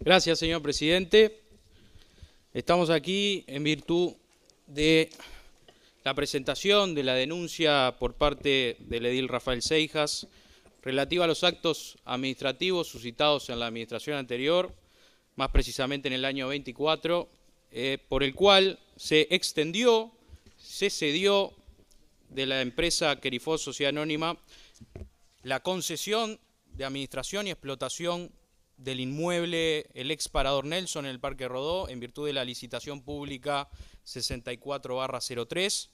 Gracias, señor presidente. Estamos aquí en virtud de la presentación de la denuncia por parte del edil Rafael Seijas relativa a los actos administrativos suscitados en la administración anterior, más precisamente en el año 24, por el cual se cedió de la empresa Querifos Sociedad Anónima la concesión de administración y explotación del inmueble, el ex Parador Nelson en el Parque Rodó, en virtud de la licitación pública 64/03,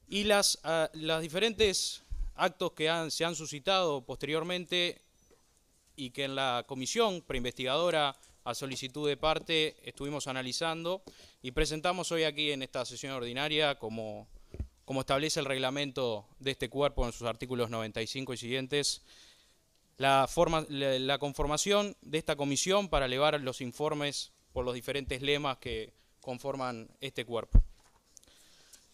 y los diferentes actos que se han suscitado posteriormente y que en la comisión preinvestigadora a solicitud de parte estuvimos analizando y presentamos hoy aquí en esta sesión ordinaria como establece el reglamento de este cuerpo en sus artículos 95 y siguientes, la conformación de esta comisión para elevar los informes por los diferentes lemas que conforman este cuerpo.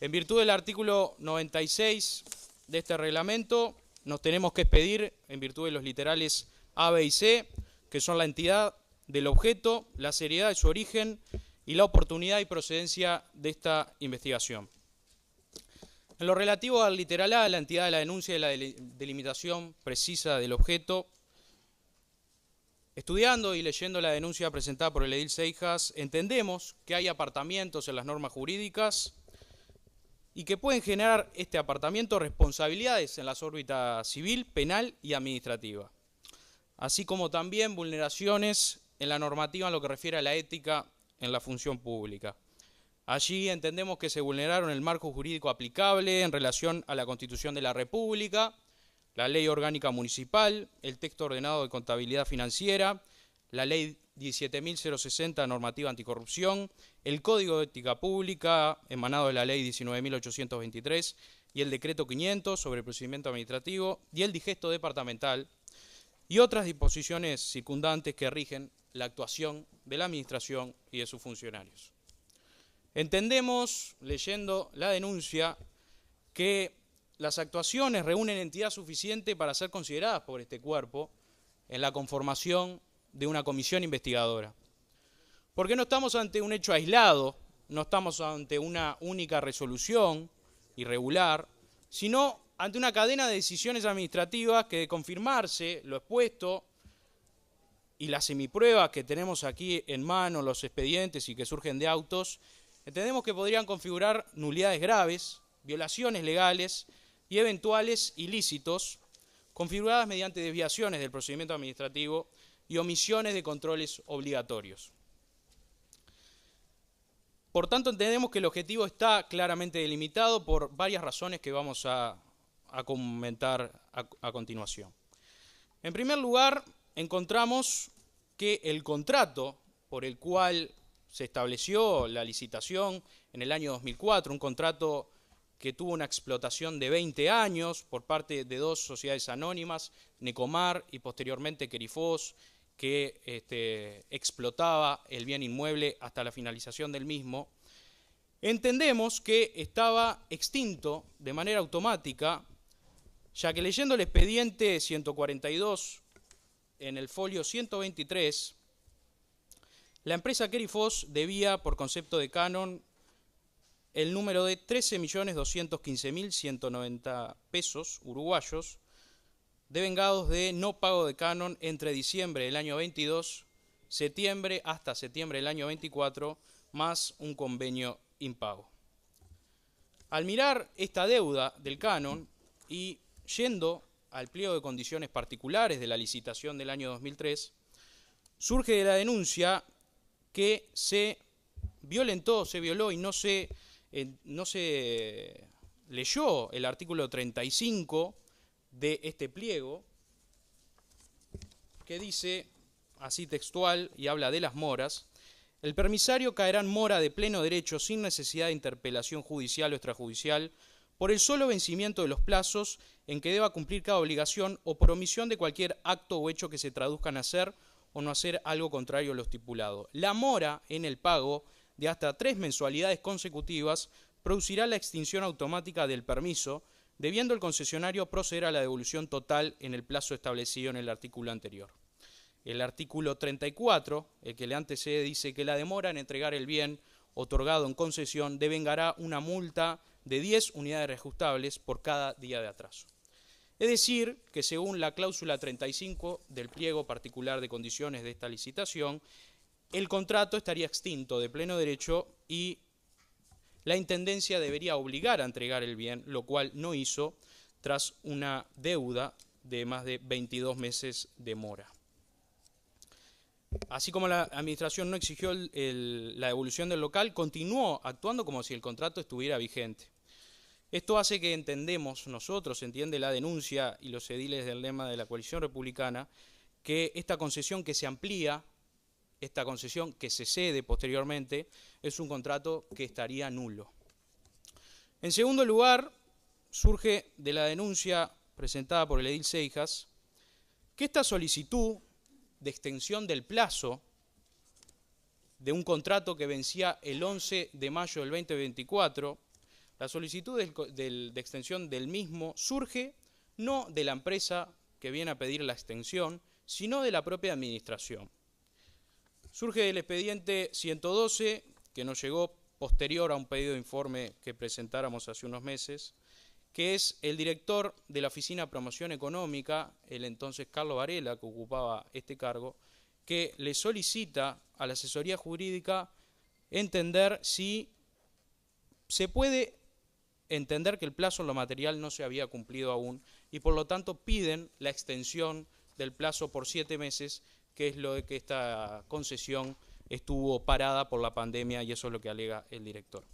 En virtud del artículo 96 de este reglamento, nos tenemos que expedir, en virtud de los literales A, B y C, que son la entidad del objeto, la seriedad de su origen y la oportunidad y procedencia de esta investigación. En lo relativo al literal A, la entidad de la denuncia y la delimitación precisa del objeto, estudiando y leyendo la denuncia presentada por el edil Seijas, entendemos que hay apartamientos en las normas jurídicas y que pueden generar este apartamiento responsabilidades en las órbitas civil, penal y administrativa, así como también vulneraciones en la normativa en lo que refiere a la ética en la función pública. Allí entendemos que se vulneraron el marco jurídico aplicable en relación a la Constitución de la República, la Ley Orgánica Municipal, el texto ordenado de contabilidad financiera, la Ley 17.060, normativa anticorrupción, el Código de Ética Pública, emanado de la Ley 19.823, y el Decreto 500 sobre el procedimiento administrativo, y el digesto departamental, y otras disposiciones circundantes que rigen la actuación de la Administración y de sus funcionarios. Entendemos, leyendo la denuncia, que las actuaciones reúnen entidad suficiente para ser consideradas por este cuerpo en la conformación de una comisión investigadora. Porque no estamos ante un hecho aislado, no estamos ante una única resolución irregular, sino ante una cadena de decisiones administrativas que, de confirmarse lo expuesto y las semipruebas que tenemos aquí en mano, los expedientes y que surgen de autos, entendemos que podrían configurar nulidades graves, violaciones legales y eventuales ilícitos configuradas mediante desviaciones del procedimiento administrativo y omisiones de controles obligatorios. Por tanto, entendemos que el objetivo está claramente delimitado por varias razones que vamos a comentar a continuación. En primer lugar, encontramos que el contrato por el cual se estableció la licitación en el año 2004, un contrato que tuvo una explotación de 20 años por parte de dos sociedades anónimas, Necomar y posteriormente Querifos, que explotaba el bien inmueble hasta la finalización del mismo. Entendemos que estaba extinto de manera automática, ya que leyendo el expediente 142 en el folio 123, la empresa Querifos debía, por concepto de canon, el número de 13.215.190 pesos uruguayos, devengados de no pago de canon entre diciembre del año 22, septiembre hasta septiembre del año 24, más un convenio impago. Al mirar esta deuda del canon y yendo al pliego de condiciones particulares de la licitación del año 2003, surge de la denuncia que se violó y no se leyó el artículo 35 de este pliego, que dice así textual y habla de las moras: el permisario caerá en mora de pleno derecho sin necesidad de interpelación judicial o extrajudicial por el solo vencimiento de los plazos en que deba cumplir cada obligación o por omisión de cualquier acto o hecho que se traduzca en hacer o no hacer algo contrario a lo estipulado. La mora en el pago de hasta 3 mensualidades consecutivas producirá la extinción automática del permiso, debiendo el concesionario proceder a la devolución total en el plazo establecido en el artículo anterior. El artículo 34, el que le antecede, dice que la demora en entregar el bien otorgado en concesión devengará una multa de 10 unidades reajustables por cada día de atraso. Es decir, que según la cláusula 35 del pliego particular de condiciones de esta licitación, el contrato estaría extinto de pleno derecho y la Intendencia debería obligar a entregar el bien, lo cual no hizo tras una deuda de más de 22 meses de mora. Así como la Administración no exigió la devolución del local, continuó actuando como si el contrato estuviera vigente. Esto hace que entiende la denuncia y los ediles del lema de la coalición republicana, que esta concesión que se amplía, esta concesión que se cede posteriormente, es un contrato que estaría nulo. En segundo lugar, surge de la denuncia presentada por el edil Seijas que esta solicitud de extensión del plazo de un contrato que vencía el 11 de mayo del 2024, la solicitud de extensión del mismo surge no de la empresa que viene a pedir la extensión, sino de la propia administración. Surge del expediente 112, que nos llegó posterior a un pedido de informe que presentáramos hace unos meses, que es el director de la Oficina de Promoción Económica, el entonces Carlos Varela, que ocupaba este cargo, que le solicita a la asesoría jurídica entender si se puede entender que el plazo en lo material no se había cumplido aún y por lo tanto piden la extensión del plazo por 7 meses, que es lo de que esta concesión estuvo parada por la pandemia y eso es lo que alega el director.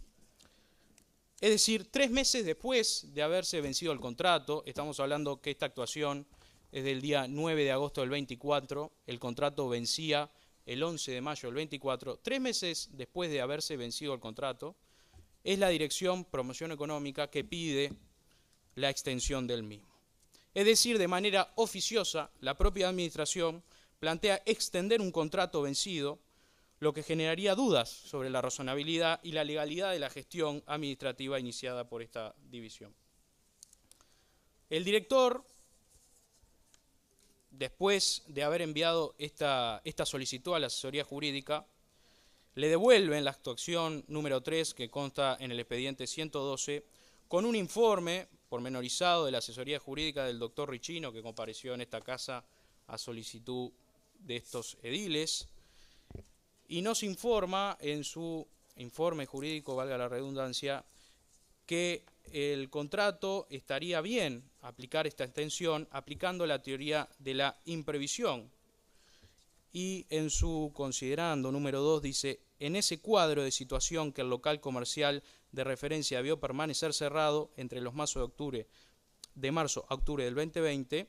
Es decir, 3 meses después de haberse vencido el contrato, estamos hablando que esta actuación es del día 9 de agosto del 24, el contrato vencía el 11 de mayo del 24, 3 meses después de haberse vencido el contrato, es la Dirección Promoción Económica que pide la extensión del mismo. Es decir, de manera oficiosa, la propia Administración plantea extender un contrato vencido, lo que generaría dudas sobre la razonabilidad y la legalidad de la gestión administrativa iniciada por esta división. El director, después de haber enviado esta solicitud a la asesoría jurídica, le devuelve en la actuación número 3, que consta en el expediente 112, con un informe pormenorizado de la asesoría jurídica del doctor Richino, que compareció en esta casa a solicitud de estos ediles, y nos informa en su informe jurídico, valga la redundancia, que el contrato estaría bien aplicar esta extensión aplicando la teoría de la imprevisión. Y en su considerando número 2 dice, en ese cuadro de situación que el local comercial de referencia debió permanecer cerrado entre los meses de marzo a octubre del 2020,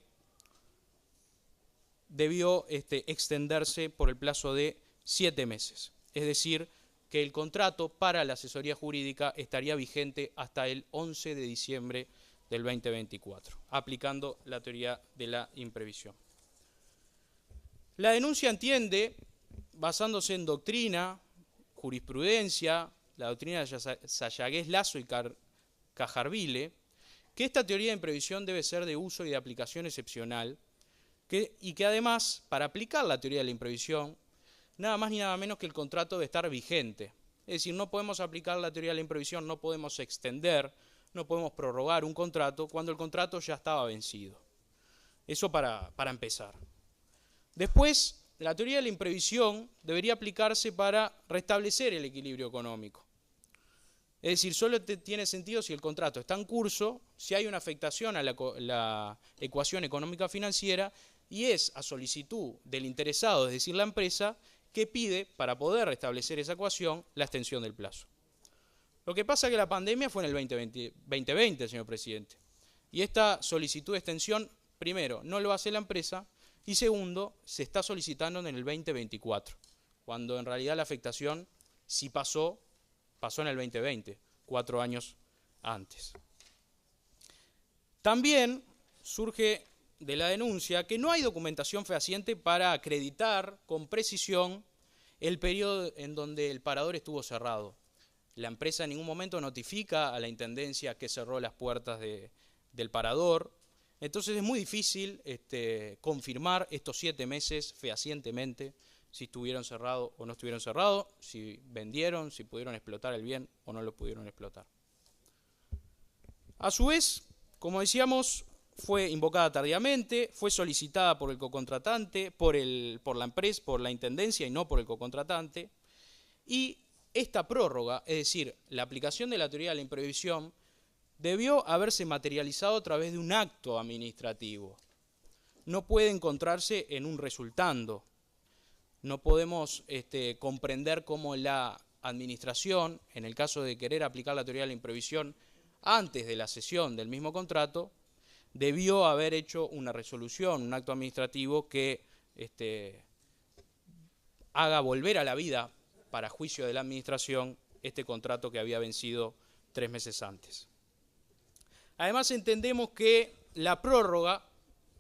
debió extenderse por el plazo de 7 meses. Es decir, que el contrato para la asesoría jurídica estaría vigente hasta el 11 de diciembre del 2024, aplicando la teoría de la imprevisión. La denuncia entiende, basándose en doctrina, jurisprudencia, la doctrina de Sayagués Lazo y Cajarvile, que esta teoría de imprevisión debe ser de uso y de aplicación excepcional, y que además, para aplicar la teoría de la imprevisión, nada más ni nada menos que el contrato debe estar vigente. Es decir, no podemos aplicar la teoría de la imprevisión, no podemos extender, no podemos prorrogar un contrato cuando el contrato ya estaba vencido. Eso para empezar. Después, la teoría de la imprevisión debería aplicarse para restablecer el equilibrio económico. Es decir, solo tiene sentido si el contrato está en curso, si hay una afectación a la ecuación económica financiera y es a solicitud del interesado, es decir, la empresa, que pide, para poder restablecer esa ecuación, la extensión del plazo. Lo que pasa es que la pandemia fue en el 2020, señor presidente. Y esta solicitud de extensión, primero, no lo hace la empresa, y segundo, se está solicitando en el 2024, cuando en realidad la afectación, si pasó en el 2020, 4 años antes. También surge de la denuncia que no hay documentación fehaciente para acreditar con precisión el periodo en donde el parador estuvo cerrado. La empresa en ningún momento notifica a la Intendencia que cerró las puertas del parador. Entonces es muy difícil confirmar estos 7 meses fehacientemente, si estuvieron cerrados o no estuvieron cerrados, si vendieron, si pudieron explotar el bien o no lo pudieron explotar. A su vez, como decíamos, fue invocada tardíamente, fue solicitada por el cocontratante, por la empresa, por la intendencia y no por el cocontratante. Y esta prórroga, es decir, la aplicación de la teoría de la imprevisión, debió haberse materializado a través de un acto administrativo. No puede encontrarse en un resultando. No podemos comprender cómo la administración, en el caso de querer aplicar la teoría de la imprevisión antes de la cesión del mismo contrato, debió haber hecho una resolución, un acto administrativo que haga volver a la vida, para juicio de la administración, este contrato que había vencido 3 meses antes. Además, entendemos que la prórroga,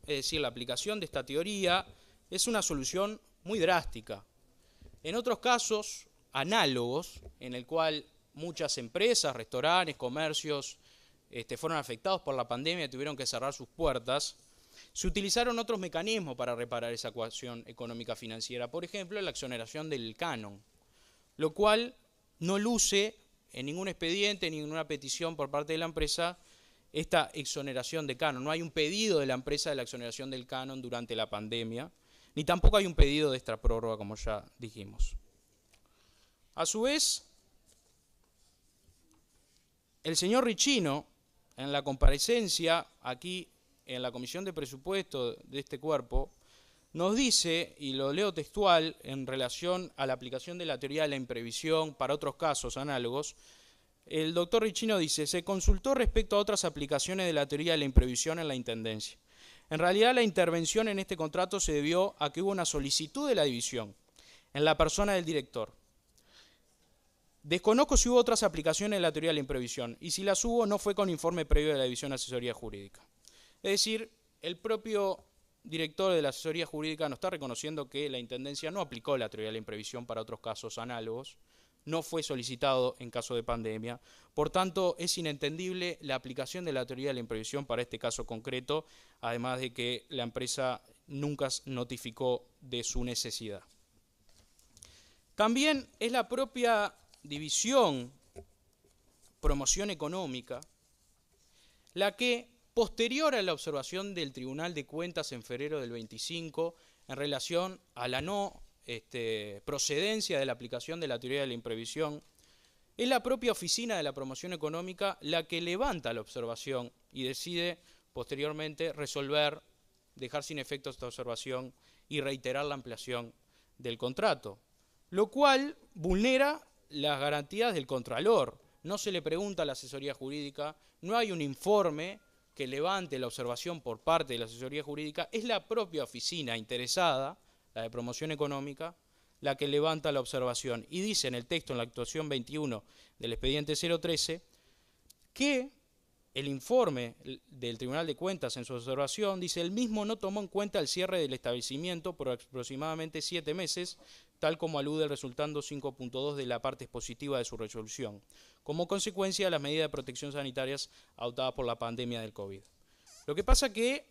es decir, la aplicación de esta teoría, es una solución muy drástica. En otros casos análogos, en el cual muchas empresas, restaurantes, comercios fueron afectados por la pandemia y tuvieron que cerrar sus puertas, se utilizaron otros mecanismos para reparar esa ecuación económica financiera. Por ejemplo, la exoneración del canon, lo cual no luce en ningún expediente, ni en ninguna petición por parte de la empresa, esta exoneración de canon. No hay un pedido de la empresa de la exoneración del canon durante la pandemia, ni tampoco hay un pedido de esta prórroga, como ya dijimos. A su vez, el señor Riccino, en la comparecencia aquí en la Comisión de Presupuesto de este cuerpo, nos dice, y lo leo textual, en relación a la aplicación de la teoría de la imprevisión para otros casos análogos, el doctor Riccino dice: se consultó respecto a otras aplicaciones de la teoría de la imprevisión en la Intendencia. En realidad, la intervención en este contrato se debió a que hubo una solicitud de la división en la persona del director. Desconozco si hubo otras aplicaciones de la teoría de la imprevisión, y si las hubo, no fue con informe previo de la División de Asesoría Jurídica. Es decir, el propio director de la Asesoría Jurídica no está reconociendo que la Intendencia no aplicó la teoría de la imprevisión para otros casos análogos, no fue solicitado en caso de pandemia. Por tanto, es inentendible la aplicación de la teoría de la imprevisión para este caso concreto, además de que la empresa nunca notificó de su necesidad. También es la propia división promoción económica la que, posterior a la observación del Tribunal de Cuentas en febrero del 25, en relación a la no procedencia de la aplicación de la teoría de la imprevisión, es la propia oficina de la promoción económica la que levanta la observación y decide posteriormente resolver, dejar sin efecto esta observación y reiterar la ampliación del contrato, lo cual vulnera las garantías del contralor. No se le pregunta a la asesoría jurídica, no hay un informe que levante la observación por parte de la asesoría jurídica, es la propia oficina interesada, la de promoción económica, la que levanta la observación. Y dice en el texto, en la actuación 21 del expediente 013, que el informe del Tribunal de Cuentas en su observación dice: el mismo no tomó en cuenta el cierre del establecimiento por aproximadamente 7 meses, tal como alude el resultando 5.2 de la parte expositiva de su resolución, como consecuencia de las medidas de protección sanitarias adoptadas por la pandemia del COVID. Lo que pasa que,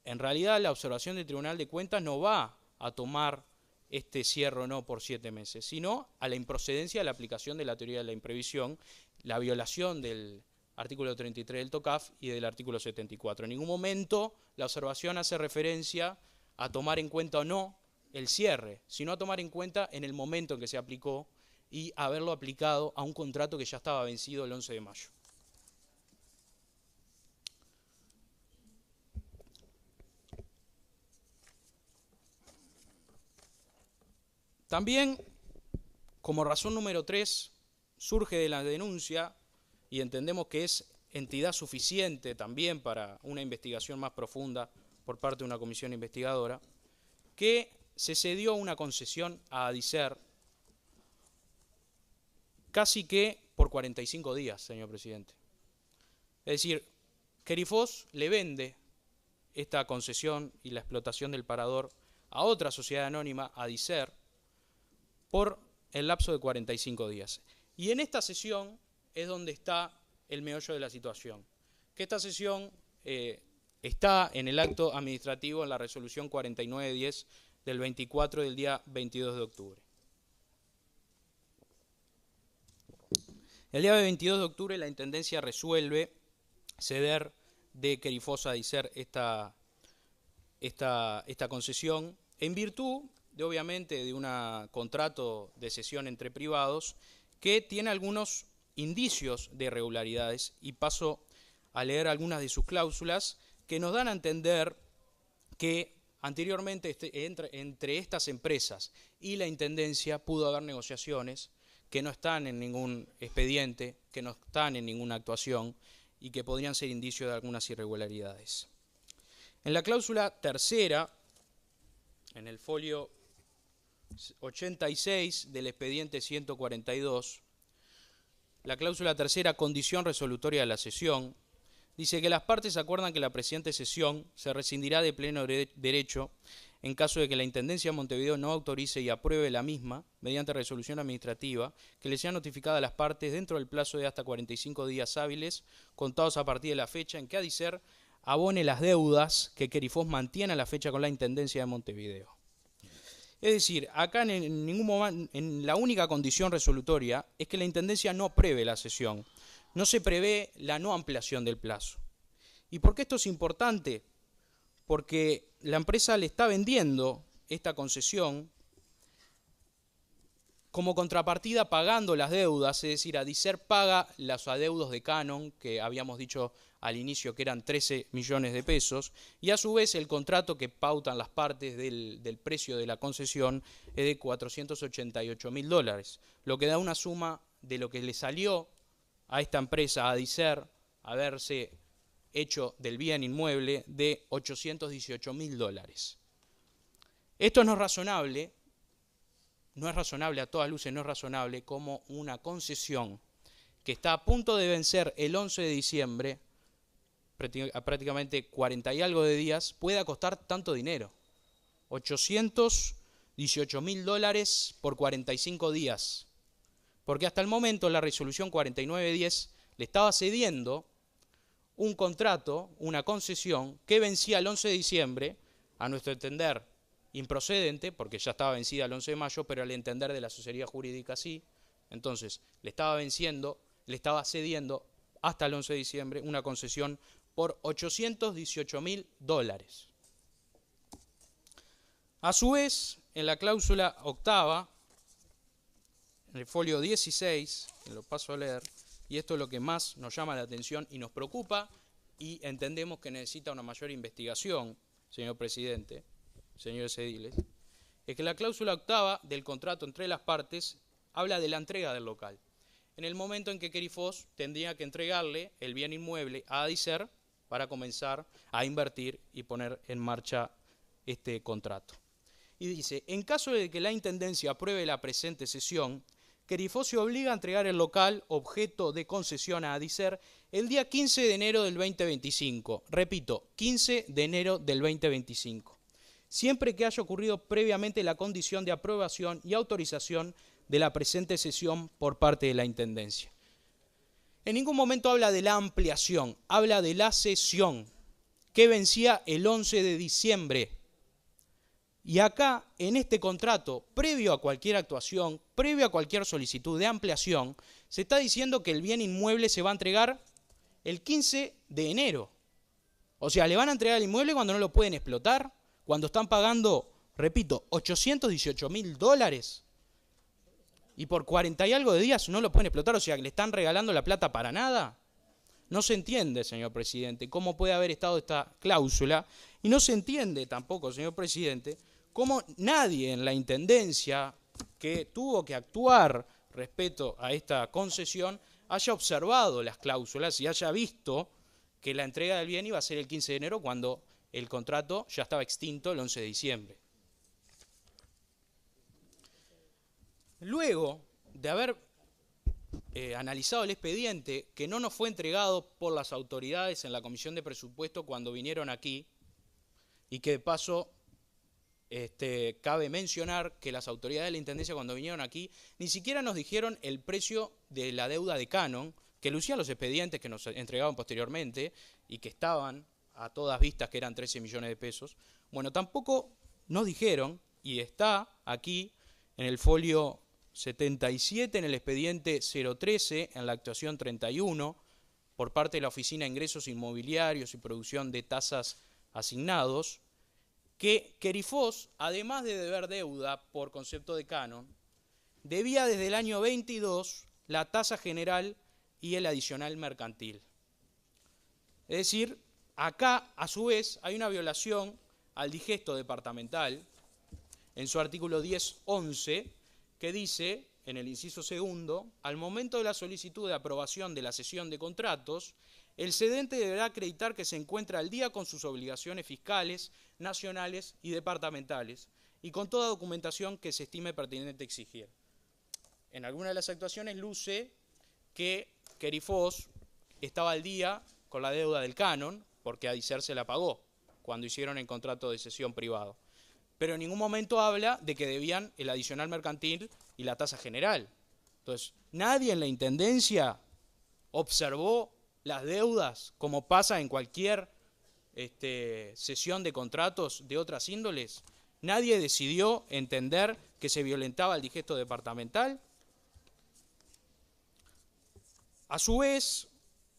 en realidad, la observación del Tribunal de Cuentas no va a tomar este cierre o no por 7 meses, sino a la improcedencia de la aplicación de la teoría de la imprevisión, la violación del artículo 33 del TOCAF y del artículo 74. En ningún momento la observación hace referencia a tomar en cuenta o no el cierre, sino a tomar en cuenta en el momento en que se aplicó y haberlo aplicado a un contrato que ya estaba vencido el 11 de mayo. También, como razón número 3, surge de la denuncia, y entendemos que es entidad suficiente también para una investigación más profunda por parte de una comisión investigadora, que se cedió una concesión a Adicer casi que por 45 días, señor presidente. Es decir, Querifos le vende esta concesión y la explotación del parador a otra sociedad anónima, Adicer, por el lapso de 45 días. Y en esta sesión es donde está el meollo de la situación. Que esta sesión está en el acto administrativo en la resolución 4910 del 24 del día 22 de octubre. El día 22 de octubre la Intendencia resuelve ceder de Querifos a Adicer esta concesión en virtud de, obviamente, de un contrato de cesión entre privados que tiene algunos indicios de irregularidades, y paso a leer algunas de sus cláusulas que nos dan a entender que anteriormente entre estas empresas y la Intendencia pudo haber negociaciones que no están en ningún expediente, que no están en ninguna actuación y que podrían ser indicios de algunas irregularidades. En la cláusula tercera, en el folio 86 del expediente 142, la cláusula tercera, condición resolutoria de la cesión, dice que las partes acuerdan que la presente cesión se rescindirá de pleno derecho en caso de que la Intendencia de Montevideo no autorice y apruebe la misma mediante resolución administrativa que le sea notificada a las partes dentro del plazo de hasta 45 días hábiles contados a partir de la fecha en que Adicer abone las deudas que Querifos mantiene a la fecha con la Intendencia de Montevideo. Es decir, acá en ningún momento, en la única condición resolutoria es que la Intendencia no prevé la cesión, no se prevé la no ampliación del plazo. ¿Y por qué esto es importante? Porque la empresa le está vendiendo esta concesión como contrapartida pagando las deudas, es decir, Adicer paga los adeudos de Canon, que habíamos dicho al inicio que eran 13 millones de pesos, y a su vez el contrato que pautan las partes del precio de la concesión es de $488.000, lo que da una suma de lo que le salió a esta empresa, a Adicer, haberse hecho del bien inmueble de $818.000. Esto no es razonable. No es razonable, a todas luces no es razonable como una concesión que está a punto de vencer el 11 de diciembre, a prácticamente 40 y algo de días, pueda costar tanto dinero. $818.000 por 45 días. Porque hasta el momento la resolución 4910 le estaba cediendo un contrato, una concesión, que vencía el 11 de diciembre, a nuestro entender, improcedente, porque ya estaba vencida el 11 de mayo, pero al entender de la asesoría jurídica sí. Entonces, le estaba cediendo hasta el 11 de diciembre una concesión por $818.000. A su vez, en la cláusula octava, en el folio 16, que lo paso a leer, y esto es lo que más nos llama la atención y nos preocupa, y entendemos que necesita una mayor investigación, señor presidente, señores ediles, es que la cláusula octava del contrato entre las partes habla de la entrega del local. En el momento en que Querifos tendría que entregarle el bien inmueble a Adicer para comenzar a invertir y poner en marcha este contrato. Y dice, en caso de que la Intendencia apruebe la presente cesión, Querifos se obliga a entregar el local objeto de concesión a Adicer el día 15 de enero del 2025. Repito, 15 de enero del 2025. Siempre que haya ocurrido previamente la condición de aprobación y autorización de la presente cesión por parte de la Intendencia. En ningún momento habla de la ampliación, habla de la cesión, que vencía el 11 de diciembre. Y acá, en este contrato, previo a cualquier actuación, previo a cualquier solicitud de ampliación, se está diciendo que el bien inmueble se va a entregar el 15 de enero. O sea, le van a entregar el inmueble cuando no lo pueden explotar, cuando están pagando, repito, $818.000 y por 40 y algo de días no lo pueden explotar, o sea, que le están regalando la plata para nada. No se entiende, señor presidente, cómo puede haber estado esta cláusula, y no se entiende tampoco, señor presidente, cómo nadie en la Intendencia que tuvo que actuar respecto a esta concesión haya observado las cláusulas y haya visto que la entrega del bien iba a ser el 15 de enero cuando el contrato ya estaba extinto el 11 de diciembre. Luego de haber analizado el expediente, que no nos fue entregado por las autoridades en la Comisión de Presupuesto cuando vinieron aquí, y que de paso cabe mencionar que las autoridades de la Intendencia cuando vinieron aquí ni siquiera nos dijeron el precio de la deuda de Canon, que lucían los expedientes que nos entregaban posteriormente y que estaban a todas vistas que eran 13 millones de pesos. Bueno, tampoco nos dijeron, y está aquí en el folio 77, en el expediente 013, en la actuación 31, por parte de la Oficina de Ingresos Inmobiliarios y Producción de Tasas Asignados, que Querifos, además de deber deuda por concepto de canon, debía desde el año 22 la tasa general y el adicional mercantil. Es decir, acá, a su vez, hay una violación al digesto departamental en su artículo 10.11, que dice, en el inciso segundo, al momento de la solicitud de aprobación de la cesión de contratos, el cedente deberá acreditar que se encuentra al día con sus obligaciones fiscales, nacionales y departamentales, y con toda documentación que se estime pertinente exigir. En alguna de las actuaciones luce que Querifos estaba al día con la deuda del canon, porque Adicer se la pagó cuando hicieron el contrato de cesión privado. Pero en ningún momento habla de que debían el adicional mercantil y la tasa general. Entonces, nadie en la Intendencia observó las deudas, como pasa en cualquier cesión de contratos de otras índoles. Nadie decidió entender que se violentaba el digesto departamental. A su vez,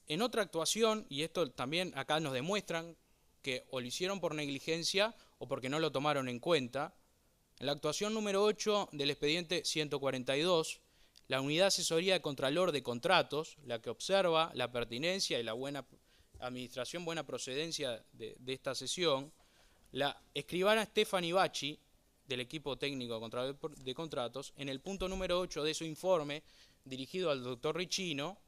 en otra actuación, y esto también acá nos demuestran que o lo hicieron por negligencia o porque no lo tomaron en cuenta, en la actuación número 8 del expediente 142, la Unidad de Asesoría de Contralor de Contratos, la que observa la pertinencia y la buena administración, buena procedencia de esta sesión, la escribana Stephanie Bachi, del equipo técnico de contratos, en el punto número 8 de su informe, dirigido al doctor Richino,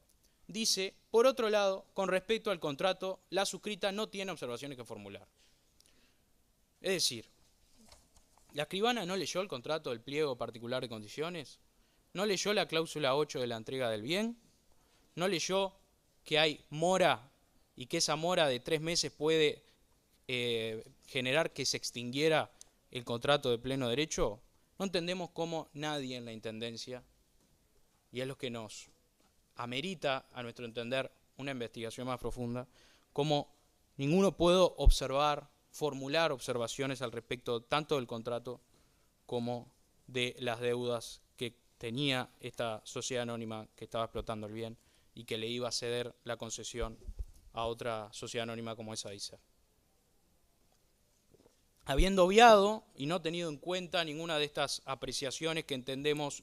dice, por otro lado, con respecto al contrato, la suscrita no tiene observaciones que formular. Es decir, la escribana no leyó el contrato del pliego particular de condiciones, no leyó la cláusula 8 de la entrega del bien, no leyó que hay mora y que esa mora de 3 meses puede generar que se extinguiera el contrato de pleno derecho. No entendemos cómo nadie en la Intendencia, y es lo que nos amerita, a nuestro entender, una investigación más profunda, cómo ninguno puede observar, formular observaciones al respecto tanto del contrato como de las deudas que tenía esta sociedad anónima que estaba explotando el bien y que le iba a ceder la concesión a otra sociedad anónima como es Adicer. Habiendo obviado y no tenido en cuenta ninguna de estas apreciaciones que entendemos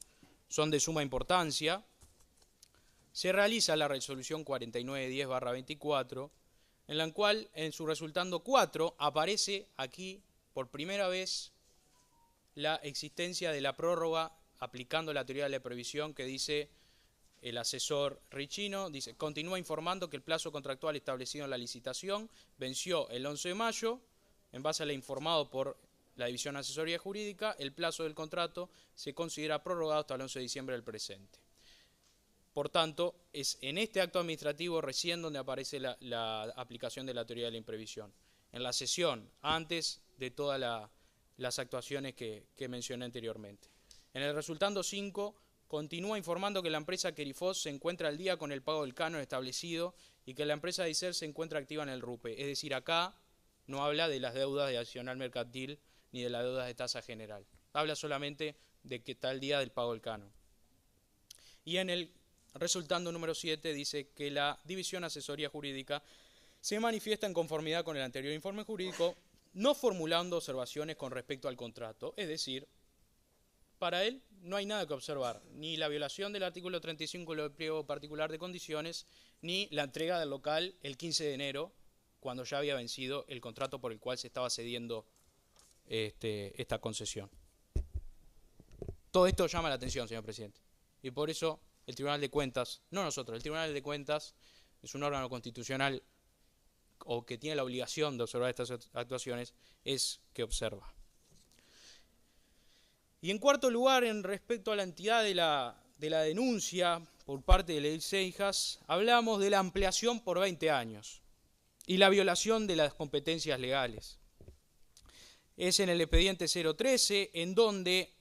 son de suma importancia, se realiza la resolución 4910/24, en la cual en su resultando 4 aparece aquí por primera vez la existencia de la prórroga aplicando la teoría de la previsión que dice el asesor Richino, dice, continúa informando que el plazo contractual establecido en la licitación venció el 11 de mayo, en base a lo informado por la División de Asesoría Jurídica, el plazo del contrato se considera prorrogado hasta el 11 de diciembre del presente. Por tanto, es en este acto administrativo recién donde aparece la aplicación de la teoría de la imprevisión. En la sesión, antes de todas las actuaciones que mencioné anteriormente. En el resultando 5, continúa informando que la empresa Querifos se encuentra al día con el pago del canon establecido y que la empresa Adicer se encuentra activa en el RUPE. Es decir, acá no habla de las deudas de adicional mercantil ni de las deudas de tasa general. Habla solamente de que está al día del pago del canon. Y en el resultando número 7 dice que la División de Asesoría Jurídica se manifiesta en conformidad con el anterior informe jurídico, no formulando observaciones con respecto al contrato. Es decir, para él no hay nada que observar, ni la violación del artículo 35 del pliego particular de condiciones, ni la entrega del local el 15 de enero, cuando ya había vencido el contrato por el cual se estaba cediendo esta concesión. Todo esto llama la atención, señor presidente, y por eso el Tribunal de Cuentas, no nosotros, el Tribunal de Cuentas es un órgano constitucional o que tiene la obligación de observar estas actuaciones, es que observa. Y en cuarto lugar, en respecto a la entidad de la denuncia por parte de Edil Seijas, hablamos de la ampliación por 20 años y la violación de las competencias legales. Es en el expediente 013 en donde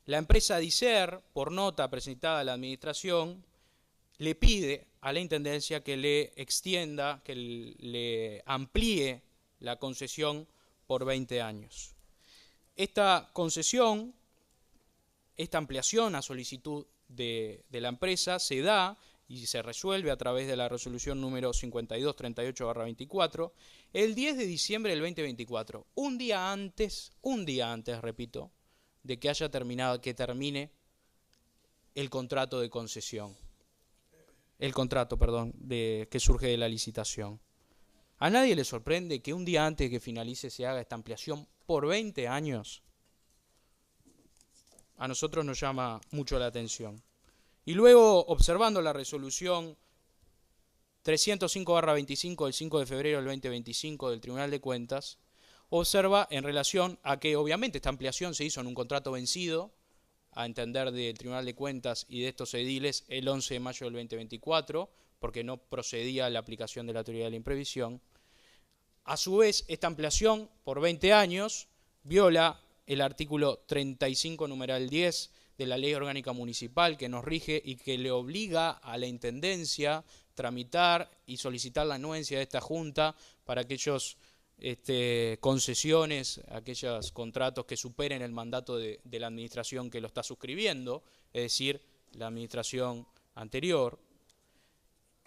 la empresa Adicer, por nota presentada a la administración, le pide a la Intendencia que le extienda, que le amplíe la concesión por 20 años. Esta concesión, esta ampliación a solicitud de la empresa se da y se resuelve a través de la resolución número 5238/24 el 10 de diciembre del 2024, un día antes, repito, de que termine el contrato de concesión, que surge de la licitación. ¿A nadie le sorprende que un día antes de que finalice se haga esta ampliación por 20 años? A nosotros nos llama mucho la atención. Y luego, observando la resolución 305/25 del 5 de febrero del 2025 del Tribunal de Cuentas, observa en relación a que obviamente esta ampliación se hizo en un contrato vencido, a entender del Tribunal de Cuentas y de estos ediles, el 11 de mayo del 2024, porque no procedía la aplicación de la teoría de la imprevisión. A su vez, esta ampliación por 20 años viola el artículo 35, numeral 10 de la Ley Orgánica Municipal, que nos rige y que le obliga a la Intendencia tramitar y solicitar la anuencia de esta Junta para aquellos concesiones, aquellos contratos que superen el mandato de la administración que lo está suscribiendo, es decir, la administración anterior.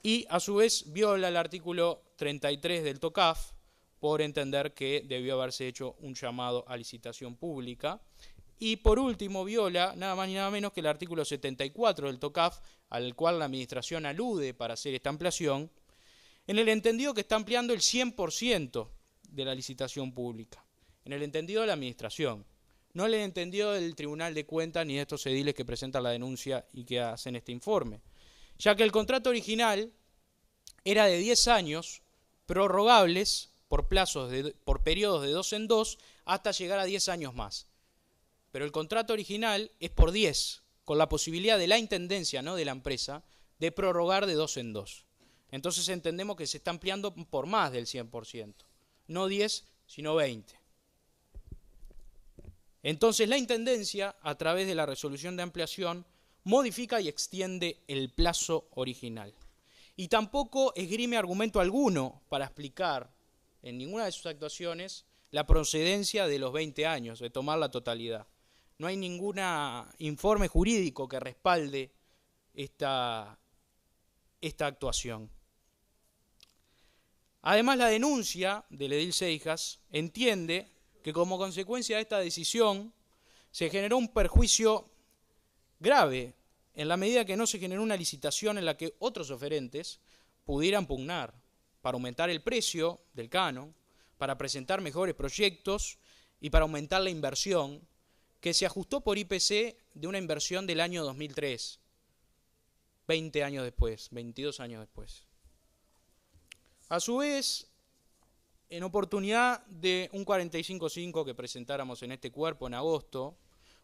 Y a su vez viola el artículo 33 del TOCAF por entender que debió haberse hecho un llamado a licitación pública. Y por último viola nada más ni nada menos que el artículo 74 del TOCAF, al cual la administración alude para hacer esta ampliación, en el entendido que está ampliando el 100% de la licitación pública, en el entendido de la administración, no en el entendido del Tribunal de Cuentas ni de estos ediles que presentan la denuncia y que hacen este informe, ya que el contrato original era de 10 años prorrogables por periodos de 2 en 2 hasta llegar a 10 años más. Pero el contrato original es por 10, con la posibilidad de la intendencia, no de la empresa, de prorrogar de 2 en 2. Entonces entendemos que se está ampliando por más del 100%, no 10, sino 20. Entonces la intendencia, a través de la resolución de ampliación, modifica y extiende el plazo original. Y tampoco esgrime argumento alguno para explicar en ninguna de sus actuaciones la procedencia de los 20 años, de tomar la totalidad. No hay ningún informe jurídico que respalde esta actuación. Además, la denuncia del edil Seijas entiende que como consecuencia de esta decisión se generó un perjuicio grave en la medida que no se generó una licitación en la que otros oferentes pudieran pugnar para aumentar el precio del canon, para presentar mejores proyectos y para aumentar la inversión que se ajustó por IPC de una inversión del año 2003, 20 años después, 22 años después. A su vez, en oportunidad de un 45.5 que presentáramos en este cuerpo en agosto,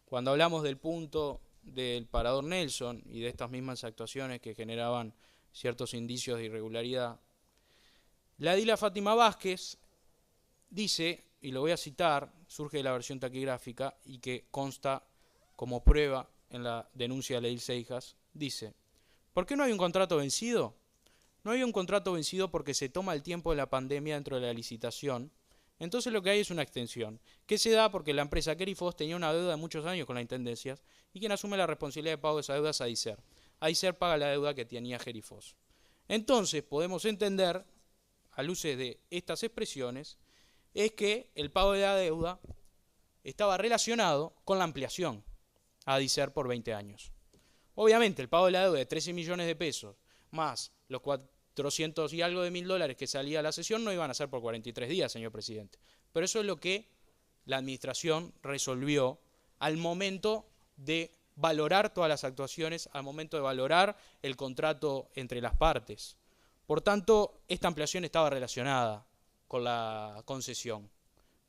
cuando hablamos del punto del Parador Nelson y de estas mismas actuaciones que generaban ciertos indicios de irregularidad, la edila Fátima Vázquez dice, y lo voy a citar, surge de la versión taquigráfica y que consta como prueba en la denuncia de edil Seijas, dice: ¿por qué no hay un contrato vencido? No hay un contrato vencido porque se toma el tiempo de la pandemia dentro de la licitación. Entonces lo que hay es una extensión, que se da porque la empresa Querifos tenía una deuda de muchos años con las intendencias y quien asume la responsabilidad de pago de esa deuda es AICER. AICER paga la deuda que tenía Querifos. Entonces podemos entender, a luces de estas expresiones, es que el pago de la deuda estaba relacionado con la ampliación a AICER por 20 años. Obviamente el pago de la deuda de 13 millones de pesos más los 400 y algo de $1.000 que salía a la sesión no iban a ser por 43 días, señor presidente. Pero eso es lo que la administración resolvió al momento de valorar todas las actuaciones, al momento de valorar el contrato entre las partes. Por tanto, esta ampliación estaba relacionada con la concesión.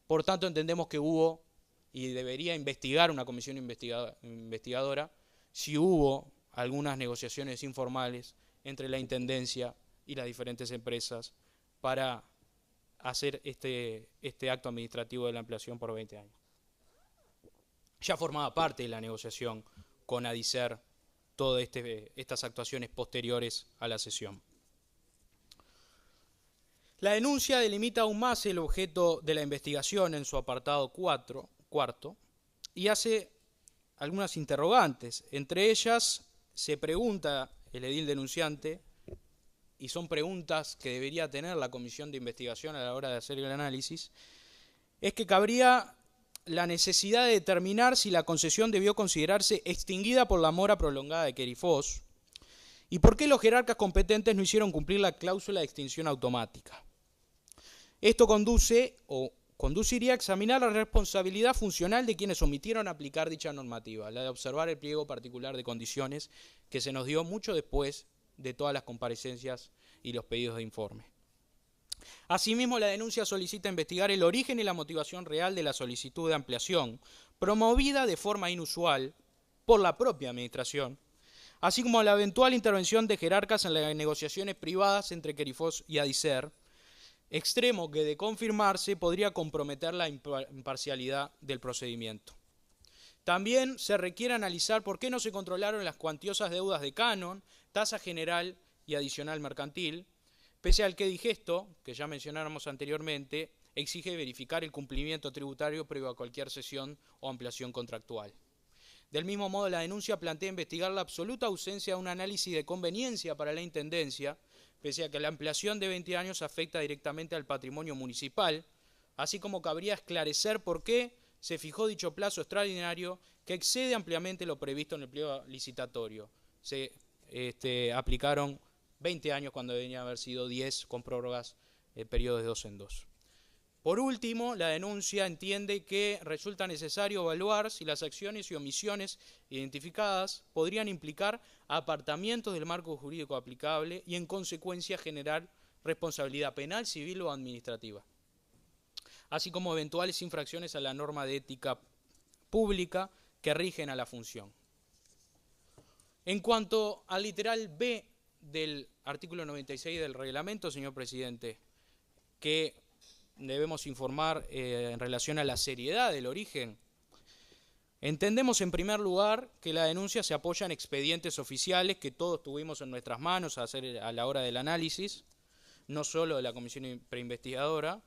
Por tanto, entendemos que hubo y debería investigar una comisión investigadora si hubo algunas negociaciones informales entre la Intendencia y las diferentes empresas para hacer este acto administrativo de la ampliación por 20 años. Ya formaba parte de la negociación con ADICER todas estas actuaciones posteriores a la sesión. La denuncia delimita aún más el objeto de la investigación en su apartado cuarto y hace algunas interrogantes. Entre ellas se pregunta el edil denunciante, y son preguntas que debería tener la comisión de investigación a la hora de hacer el análisis, es que cabría la necesidad de determinar si la concesión debió considerarse extinguida por la mora prolongada de Querifos y por qué los jerarcas competentes no hicieron cumplir la cláusula de extinción automática. Esto conduciría a examinar la responsabilidad funcional de quienes omitieron aplicar dicha normativa, la de observar el pliego particular de condiciones que se nos dio mucho después de todas las comparecencias y los pedidos de informe. Asimismo, la denuncia solicita investigar el origen y la motivación real de la solicitud de ampliación, promovida de forma inusual por la propia Administración, así como la eventual intervención de jerarcas en las negociaciones privadas entre Querifos y Adicer, extremo que de confirmarse podría comprometer la imparcialidad del procedimiento. También se requiere analizar por qué no se controlaron las cuantiosas deudas de canon, tasa general y adicional mercantil, pese al que digesto, que ya mencionáramos anteriormente, exige verificar el cumplimiento tributario previo a cualquier cesión o ampliación contractual. Del mismo modo, la denuncia plantea investigar la absoluta ausencia de un análisis de conveniencia para la Intendencia, pese a que la ampliación de 20 años afecta directamente al patrimonio municipal, así como cabría esclarecer por qué se fijó dicho plazo extraordinario que excede ampliamente lo previsto en el pliego licitatorio. Se aplicaron 20 años cuando deberían haber sido 10 con prórrogas periodos de 2 en 2. Por último, la denuncia entiende que resulta necesario evaluar si las acciones y omisiones identificadas podrían implicar apartamientos del marco jurídico aplicable y en consecuencia generar responsabilidad penal, civil o administrativa, así como eventuales infracciones a la norma de ética pública que rigen a la función. En cuanto al literal B del artículo 96 del reglamento, señor presidente, que debemos informar en relación a la seriedad del origen, entendemos en primer lugar que la denuncia se apoya en expedientes oficiales que todos tuvimos en nuestras manos a hacer a la hora del análisis, no solo de la comisión preinvestigadora,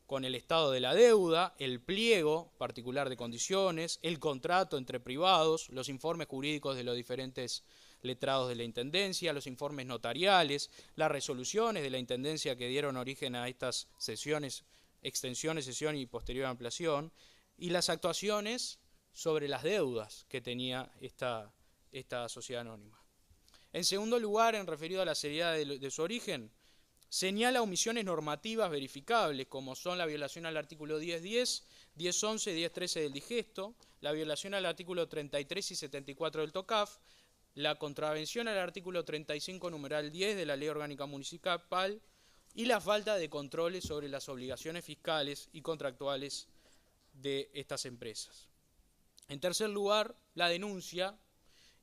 con el estado de la deuda, el pliego particular de condiciones, el contrato entre privados, los informes jurídicos de los diferentes letrados de la Intendencia, los informes notariales, las resoluciones de la Intendencia que dieron origen a estas sesiones, extensiones, sesión y posterior ampliación, y las actuaciones sobre las deudas que tenía esta sociedad anónima. En segundo lugar, en referido a la seriedad de su origen, señala omisiones normativas verificables, como son la violación al artículo 10.10, 10.11 y 10.13 del digesto, la violación al artículo 33 y 74 del TOCAF, la contravención al artículo 35, numeral 10 de la Ley Orgánica Municipal y la falta de controles sobre las obligaciones fiscales y contractuales de estas empresas. En tercer lugar, la denuncia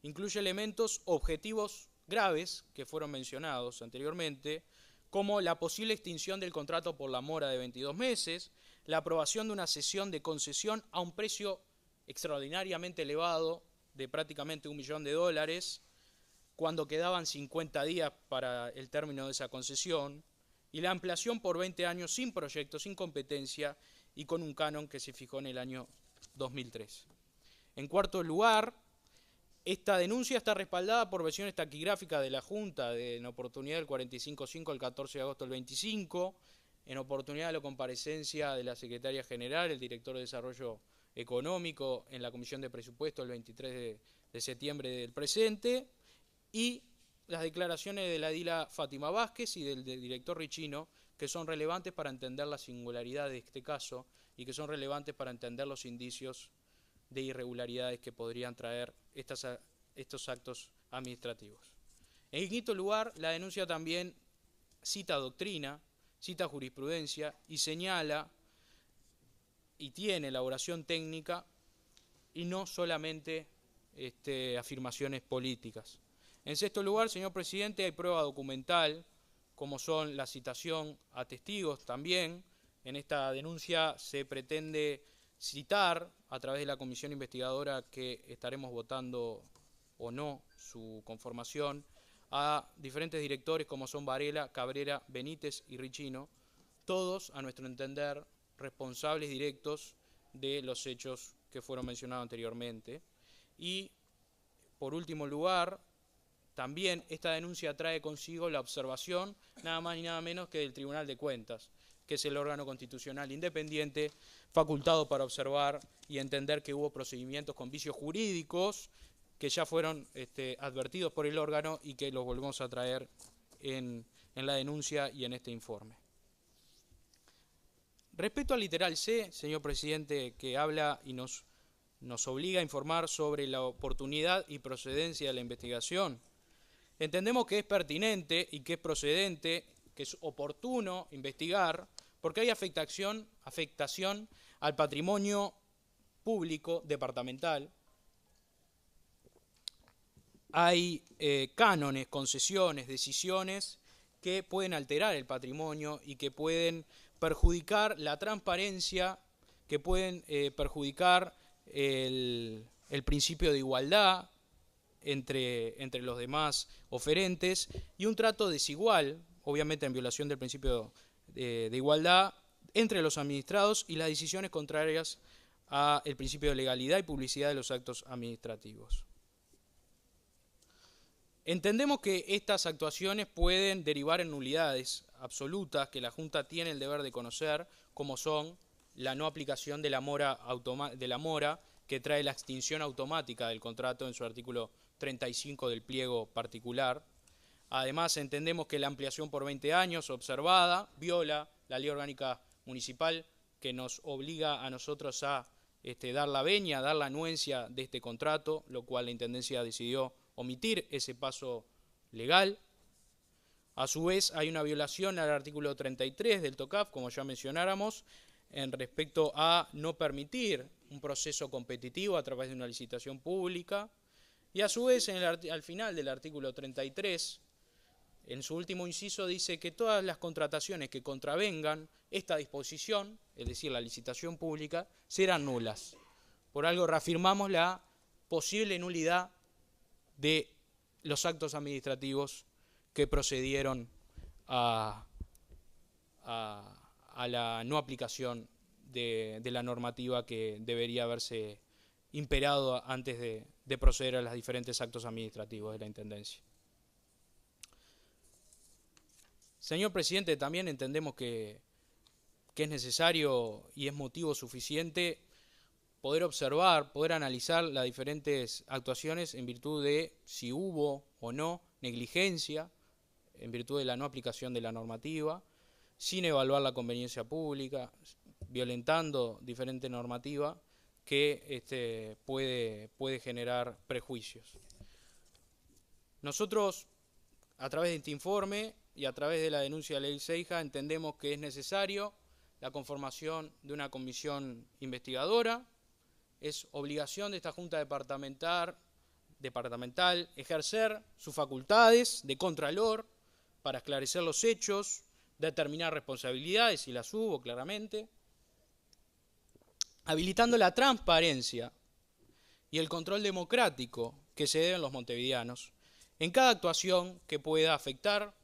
incluye elementos objetivos graves que fueron mencionados anteriormente, como la posible extinción del contrato por la mora de 22 meses, la aprobación de una cesión de concesión a un precio extraordinariamente elevado de prácticamente $1 millón, cuando quedaban 50 días para el término de esa concesión, y la ampliación por 20 años sin proyecto, sin competencia y con un canon que se fijó en el año 2003. En cuarto lugar, esta denuncia está respaldada por versiones taquigráficas de la Junta en oportunidad del 45.5 al 14 de agosto del 25, en oportunidad de la comparecencia de la Secretaria General, el Director de Desarrollo Económico en la Comisión de Presupuesto el 23 de septiembre del presente, y las declaraciones de la edila Fátima Vázquez y del director Richino, que son relevantes para entender la singularidad de este caso y que son relevantes para entender los indicios de irregularidades que podrían traer estos actos administrativos. En quinto lugar, la denuncia también cita doctrina, cita jurisprudencia y señala y tiene elaboración técnica y no solamente afirmaciones políticas. En sexto lugar, señor presidente, hay prueba documental, como son la citación a testigos también. En esta denuncia se pretende citar, a través de la comisión investigadora que estaremos votando o no su conformación, a diferentes directores como son Varela, Cabrera, Benítez y Richino, todos, a nuestro entender, responsables directos de los hechos que fueron mencionados anteriormente. Y, por último lugar, también esta denuncia trae consigo la observación, nada más y nada menos que del Tribunal de Cuentas, que es el órgano constitucional independiente facultado para observar y entender que hubo procedimientos con vicios jurídicos que ya fueron advertidos por el órgano y que los volvemos a traer en la denuncia y en este informe. Respecto al literal C, señor presidente, que habla y nos obliga a informar sobre la oportunidad y procedencia de la investigación, entendemos que es pertinente y que es procedente, que es oportuno investigar, porque hay afectación al patrimonio público departamental, hay cánones, concesiones, decisiones que pueden alterar el patrimonio y que pueden perjudicar la transparencia, que pueden perjudicar el principio de igualdad entre los demás oferentes y un trato desigual, obviamente en violación del principio de igualdad, entre los administrados y las decisiones contrarias al principio de legalidad y publicidad de los actos administrativos. Entendemos que estas actuaciones pueden derivar en nulidades absolutas que la Junta tiene el deber de conocer, como son la no aplicación de la mora, que trae la extinción automática del contrato en su artículo 35 del pliego particular. Además, entendemos que la ampliación por 20 años observada viola la Ley Orgánica Municipal, que nos obliga a nosotros a dar la venia, dar la anuencia de este contrato, lo cual la Intendencia decidió omitir ese paso legal. A su vez, hay una violación al artículo 33 del TOCAF, como ya mencionáramos, en respecto a no permitir un proceso competitivo a través de una licitación pública. Y a su vez, al final del artículo 33, en su último inciso, dice que todas las contrataciones que contravengan esta disposición, es decir, la licitación pública, serán nulas. Por algo reafirmamos la posible nulidad de los actos administrativos que procedieron a la no aplicación de la normativa que debería haberse imperado antes de proceder a los diferentes actos administrativos de la Intendencia. Señor presidente, también entendemos que es necesario y es motivo suficiente poder observar, poder analizar las diferentes actuaciones en virtud de si hubo o no negligencia, en virtud de la no aplicación de la normativa, sin evaluar la conveniencia pública, violentando diferente normativa que puede generar prejuicios. Nosotros, a través de este informe y a través de la denuncia de la ley Seija, entendemos que es necesario la conformación de una comisión investigadora. Es obligación de esta Junta departamental ejercer sus facultades de contralor para esclarecer los hechos, determinar responsabilidades, si las hubo claramente, habilitando la transparencia y el control democrático que se deben los montevideanos en cada actuación que pueda afectar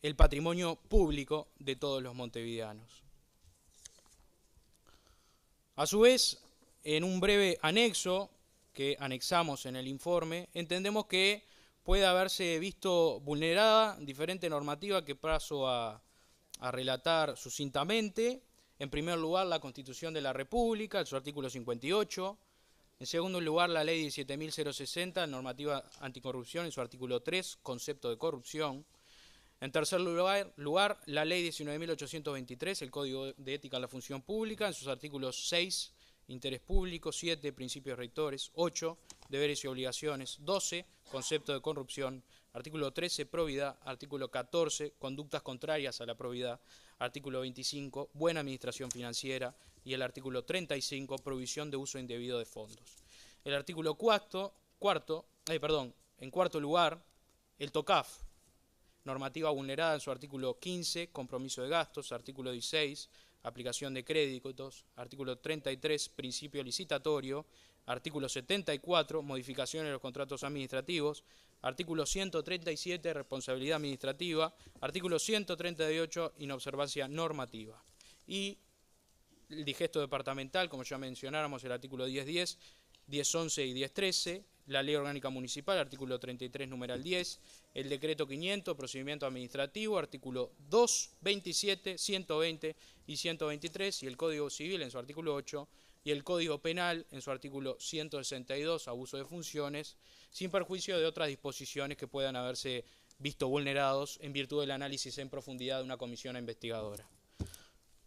el patrimonio público de todos los montevideanos. A su vez, en un breve anexo que anexamos en el informe, entendemos que puede haberse visto vulnerada diferente normativa que paso a relatar sucintamente. En primer lugar, la Constitución de la República, en su artículo 58. En segundo lugar, la Ley 17.060, normativa anticorrupción, en su artículo 3, concepto de corrupción. En tercer lugar, la Ley 19.823, el Código de Ética de la Función Pública, en sus artículos 6, interés público, 7, principios rectores, 8, deberes y obligaciones, 12, concepto de corrupción, artículo 13, probidad, artículo 14, conductas contrarias a la probidad, artículo 25, buena administración financiera y el artículo 35, prohibición de uso indebido de fondos. El artículo en cuarto lugar, el TOCAF, normativa vulnerada en su artículo 15, compromiso de gastos, artículo 16, aplicación de créditos, artículo 33, principio licitatorio, Artículo 74, modificaciones de los contratos administrativos. Artículo 137, responsabilidad administrativa. Artículo 138, inobservancia normativa. Y el digesto departamental, como ya mencionáramos, el artículo 10.10, 10.11 y 10.13, la Ley Orgánica Municipal, artículo 33, numeral 10, el decreto 500, procedimiento administrativo, artículo 2, 27, 120 y 123, y el Código Civil en su artículo 8, y el Código Penal en su artículo 162, abuso de funciones, sin perjuicio de otras disposiciones que puedan haberse visto vulnerados en virtud del análisis en profundidad de una comisión investigadora.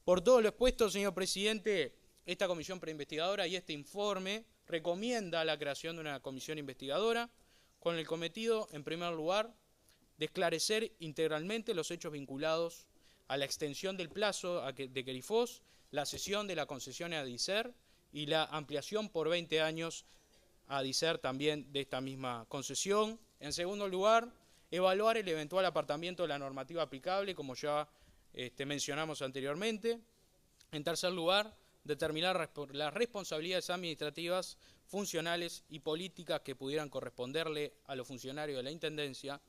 Por todo lo expuesto, señor presidente, esta comisión preinvestigadora y este informe recomienda la creación de una comisión investigadora con el cometido, en primer lugar, de esclarecer integralmente los hechos vinculados a la extensión del plazo de Querifos, la cesión de la concesión a Dicer y la ampliación por 20 años a Dicer también de esta misma concesión. En segundo lugar, evaluar el eventual apartamiento de la normativa aplicable, como ya mencionamos anteriormente. En tercer lugar, determinar las responsabilidades administrativas, funcionales y políticas que pudieran corresponderle a los funcionarios de la Intendencia.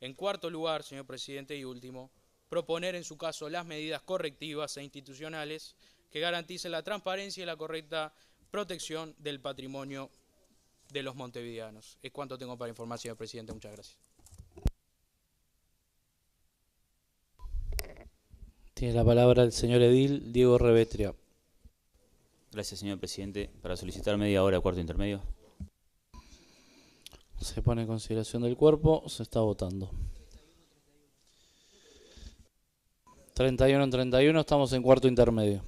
En cuarto lugar, señor presidente, y último, proponer en su caso las medidas correctivas e institucionales que garanticen la transparencia y la correcta protección del patrimonio de los montevideanos. Es cuanto tengo para informar, señor presidente. Muchas gracias. Tiene la palabra el señor edil Diego Revetria. Gracias, señor presidente. Para solicitar media hora de cuarto intermedio. Se pone en consideración del cuerpo, se está votando. 31 en 31, estamos en cuarto intermedio.